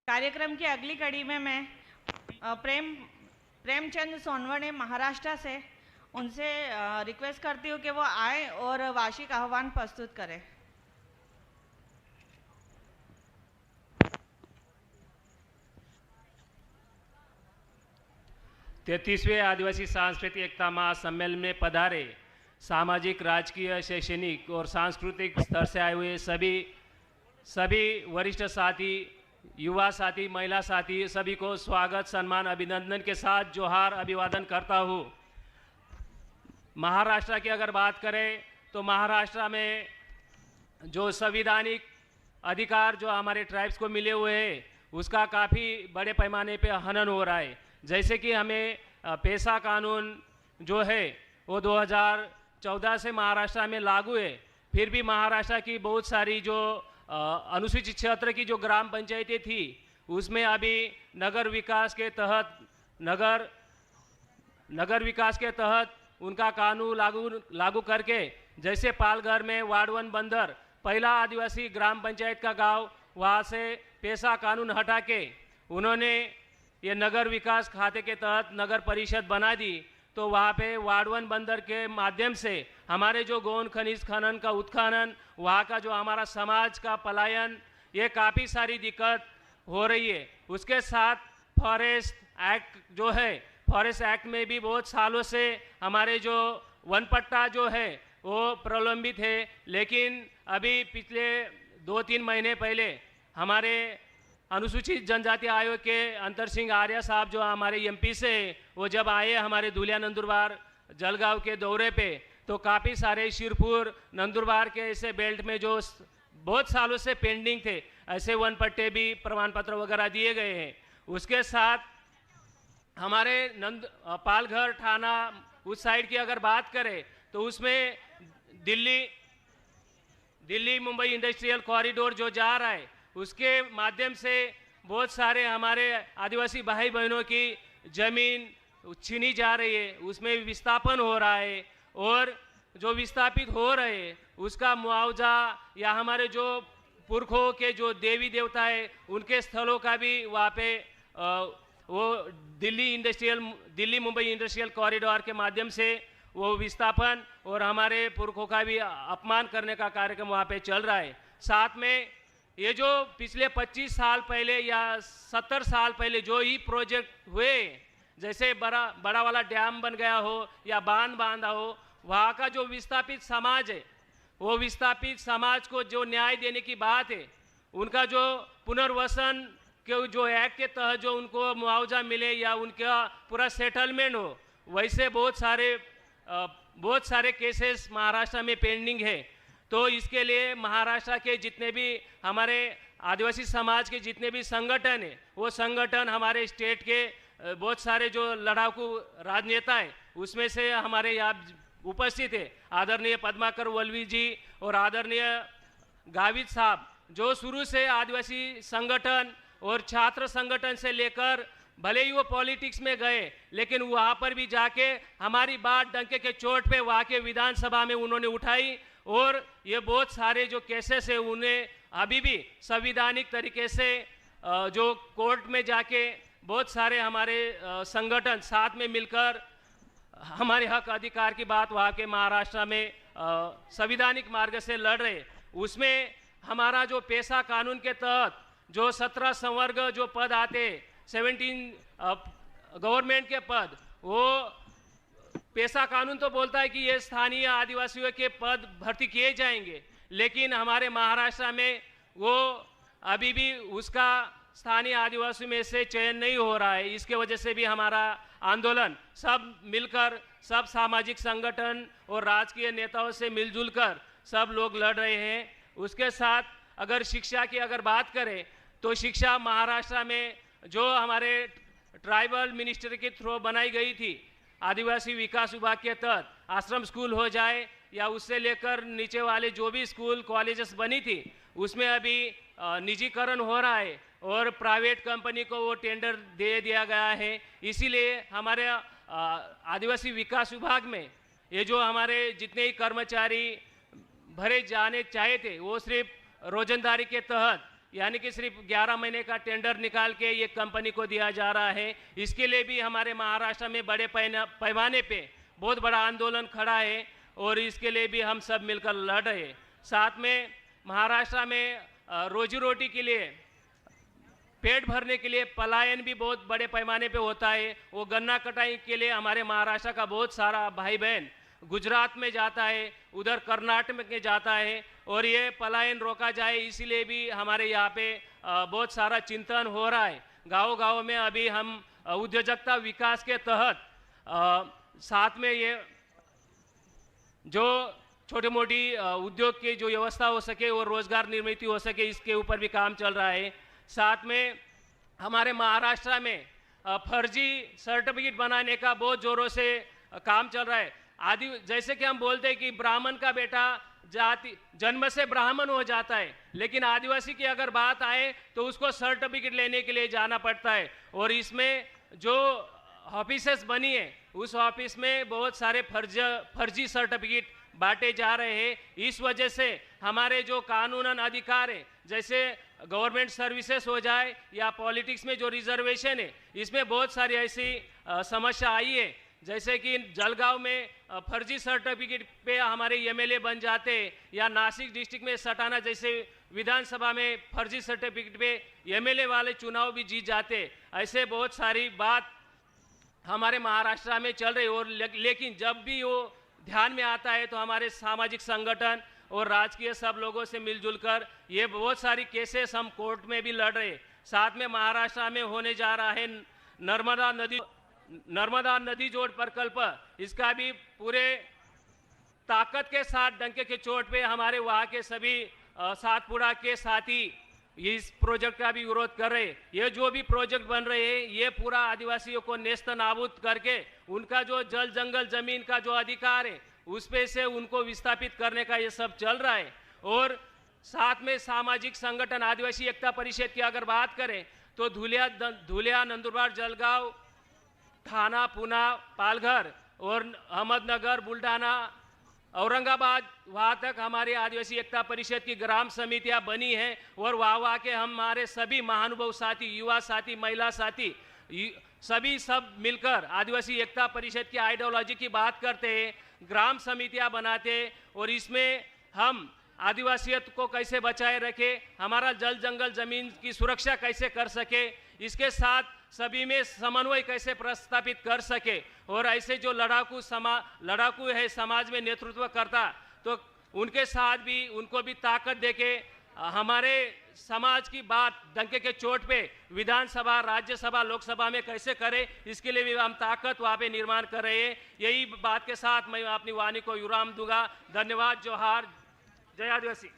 कार्यक्रम की अगली कड़ी में मैं प्रेमचंद सोनवणे महाराष्ट्र से उनसे रिक्वेस्ट करती हूँ कि वो आए और वार्षिक आह्वान प्रस्तुत करें। तैंतीसवें आदिवासी सांस्कृतिक एकता महासम्मेलन में पधारे सामाजिक, राजकीय, शैक्षणिक और सांस्कृतिक स्तर से आए हुए सभी वरिष्ठ साथी, युवा साथी, महिला साथी, सभी को स्वागत, सम्मान, अभिनंदन के साथ जोहार अभिवादन करता हूँ। महाराष्ट्र की अगर बात करें तो महाराष्ट्र में जो संवैधानिक अधिकार जो हमारे ट्राइब्स को मिले हुए हैं उसका काफ़ी बड़े पैमाने पे हनन हो रहा है। जैसे कि हमें पेशा कानून जो है वो 2014 से महाराष्ट्र में लागू है, फिर भी महाराष्ट्र की बहुत सारी जो अनुसूचित क्षेत्र की जो ग्राम पंचायतें थी उसमें अभी नगर विकास के तहत उनका कानून लागू करके, जैसे पालघर में वार्ड 1 बंदर पहला आदिवासी ग्राम पंचायत का गांव, वहाँ से पेशा कानून हटा के उन्होंने ये नगर विकास खाते के तहत नगर परिषद बना दी। तो वहाँ पे वार्ड 1 बंदर के माध्यम से हमारे जो गौण खनिज खनन का उत्खनन, वहाँ का जो हमारा समाज का पलायन, ये काफ़ी सारी दिक्कत हो रही है। उसके साथ फॉरेस्ट एक्ट जो है, फॉरेस्ट एक्ट में भी बहुत सालों से हमारे जो वन पट्टा जो है वो प्रलंबित है, लेकिन अभी पिछले 2-3 महीने पहले हमारे अनुसूचित जनजाति आयोग के अंतर सिंह आर्य साहब जो हमारे एमपी से, वो जब आए हमारे धुलिया नंदुरबार जलगांव के दौरे पे, तो काफ़ी सारे शिरपुर नंदुरबार के ऐसे बेल्ट में जो बहुत सालों से पेंडिंग थे, ऐसे वन पट्टे भी प्रमाण पत्र वगैरह दिए गए हैं। उसके साथ हमारे पालघर थाना उस साइड की अगर बात करें तो उसमें दिल्ली मुंबई इंडस्ट्रियल कॉरिडोर जो जा रहा है उसके माध्यम से बहुत सारे हमारे आदिवासी भाई बहनों की ज़मीन छीनी जा रही है, उसमें विस्थापन हो रहा है, और जो विस्थापित हो रहे हैं उसका मुआवजा या हमारे जो पुरखों के जो देवी देवता है उनके स्थलों का भी वहाँ पे वो दिल्ली मुंबई इंडस्ट्रियल कॉरिडोर के माध्यम से वो विस्थापन और हमारे पुरखों का भी अपमान करने का कार्यक्रम वहाँ पे चल रहा है। साथ में ये जो पिछले 25 साल पहले या 70 साल पहले जो ही प्रोजेक्ट हुए, जैसे बड़ा वाला डैम बन गया हो या बांध बांधा हो, वहाँ का जो विस्थापित समाज है, वो विस्थापित समाज को जो न्याय देने की बात है, उनका जो पुनर्वसन के जो एक्ट के तहत जो उनको मुआवजा मिले या उनका पूरा सेटलमेंट हो, वैसे बहुत सारे केसेस महाराष्ट्र में पेंडिंग है। तो इसके लिए महाराष्ट्र के जितने भी हमारे आदिवासी समाज के जितने भी संगठन हैं, वो संगठन हमारे स्टेट के बहुत सारे जो लड़ाकू राजनेता हैं उसमें से हमारे यहाँ उपस्थित है आदरणीय पद्माकर वल्वी जी और आदरणीय गावित साहब, जो शुरू से आदिवासी संगठन और छात्र संगठन से लेकर भले ही वो पॉलिटिक्स में गए, लेकिन वहाँ पर भी जाके हमारी बात डंके के चोट पे वहाँ के विधानसभा में उन्होंने उठाई, और ये बहुत सारे जो केसेस है उन्हें अभी भी संवैधानिक तरीके से जो कोर्ट में जाके बहुत सारे हमारे संगठन साथ में मिलकर हमारे हक अधिकार की बात वहाँ के महाराष्ट्र में संवैधानिक मार्ग से लड़ रहे। उसमें हमारा जो पेशा कानून के तहत जो 17 संवर्ग जो पद आते, 17 गवर्नमेंट के पद, वो पेशा कानून तो बोलता है कि ये स्थानीय आदिवासियों के पद भर्ती किए जाएंगे, लेकिन हमारे महाराष्ट्र में वो अभी भी उसका स्थानीय आदिवासियों में से चयन नहीं हो रहा है। इसके वजह से भी हमारा आंदोलन सब मिलकर, सब सामाजिक संगठन और राजकीय नेताओं से मिलजुल कर सब लोग लड़ रहे हैं। उसके साथ अगर शिक्षा की अगर बात करें तो शिक्षा महाराष्ट्र में जो हमारे ट्राइबल मिनिस्ट्री के थ्रू बनाई गई थी, आदिवासी विकास विभाग के तहत आश्रम स्कूल हो जाए या उससे लेकर नीचे वाले जो भी स्कूल कॉलेजेस बनी थी, उसमें अभी निजीकरण हो रहा है और प्राइवेट कंपनी को वो टेंडर दे दिया गया है। इसीलिए हमारे आदिवासी विकास विभाग में ये जो हमारे जितने ही कर्मचारी भरे जाने चाहे थे वो सिर्फ रोजंदारी के तहत यानी कि सिर्फ 11 महीने का टेंडर निकाल के ये कंपनी को दिया जा रहा है। इसके लिए भी हमारे महाराष्ट्र में बड़े पैमाने पे बहुत बड़ा आंदोलन खड़ा है और इसके लिए भी हम सब मिलकर लड़ रहे हैं। साथ में महाराष्ट्र में रोजी रोटी के लिए, पेट भरने के लिए पलायन भी बहुत बड़े पैमाने पे होता है। वो गन्ना कटाई के लिए हमारे महाराष्ट्र का बहुत सारा भाई बहन गुजरात में जाता है, उधर कर्नाटक में जाता है और ये पलायन रोका जाए, इसीलिए भी हमारे यहाँ पे बहुत सारा चिंतन हो रहा है। गाँव-गाँव में अभी हम उद्योजकता विकास के तहत साथ में ये जो छोटी मोटी उद्योग की जो व्यवस्था हो सके और रोजगार निर्मित हो सके, इसके ऊपर भी काम चल रहा है। साथ में हमारे महाराष्ट्र में फर्जी सर्टिफिकेट बनाने का बहुत जोरों से काम चल रहा है। जैसे कि हम बोलते हैं कि ब्राह्मण का बेटा जाति जन्म से ब्राह्मण हो जाता है, लेकिन आदिवासी की अगर बात आए तो उसको सर्टिफिकेट लेने के लिए जाना पड़ता है और इसमें जो ऑफिसेस बनी है उस ऑफिस में बहुत सारे फर्जी सर्टिफिकेट बांटे जा रहे हैं। इस वजह से हमारे जो कानूनन अधिकार है, जैसे गवर्नमेंट सर्विसेज हो जाए या पॉलिटिक्स में जो रिजर्वेशन है, इसमें बहुत सारी ऐसी समस्या आई है। जैसे कि जलगांव में फर्जी सर्टिफिकेट पे हमारे एमएलए बन जाते, या नासिक डिस्ट्रिक्ट में सटाना जैसे विधानसभा में फर्जी सर्टिफिकेट पे एमएलए वाले चुनाव भी जीत जाते। ऐसे बहुत सारी बात हमारे महाराष्ट्र में चल रही। और लेकिन जब भी वो ध्यान में आता है तो हमारे सामाजिक संगठन और राजकीय सब लोगों से मिलजुल कर ये बहुत सारी केसेस हम कोर्ट में भी लड़ रहे। साथ में महाराष्ट्र में होने जा रहा है नर्मदा नदी जोड़ प्रकल्प, इसका भी पूरे ताकत के साथ डंके के चोट पे हमारे वहाँ के सभी सातपुड़ा के साथी इस प्रोजेक्ट का भी विरोध कर रहे। ये जो भी प्रोजेक्ट बन रहे हैं ये पूरा आदिवासियों को नेस्त नाबूद करके उनका जो जल जंगल जमीन का जो अधिकार है उस पे से उनको विस्थापित करने का ये सब चल रहा है। और साथ में सामाजिक संगठन आदिवासी एकता परिषद की अगर बात करें तो धुलिया नंदुरबार जलगांव थाना पूना पालघर और अहमदनगर बुल्ढाना औरंगाबाद वहाँ तक हमारे आदिवासी एकता परिषद की ग्राम समितियाँ बनी हैं और वहाँ के हमारे सभी महानुभाव साथी, युवा साथी, महिला साथी सभी सब मिलकर आदिवासी एकता परिषद की आइडियोलॉजी की बात करते हैं, ग्राम समितियाँ बनाते और इसमें हम आदिवासियत को कैसे बचाए रखे, हमारा जल जंगल जमीन की सुरक्षा कैसे कर सके, इसके साथ सभी में समन्वय कैसे प्रस्तापित कर सके। और ऐसे जो लड़ाकू है समाज में नेतृत्व करता, तो उनके साथ भी उनको भी ताकत देके हमारे समाज की बात डंके के चोट पे विधानसभा, राज्यसभा, लोकसभा में कैसे करें, इसके लिए भी हम ताकत वहाँ पे निर्माण कर रहे हैं। यही बात के साथ मैं अपनी वाणी को विराम दूंगा। धन्यवाद। जोहार। जय आदिवासी।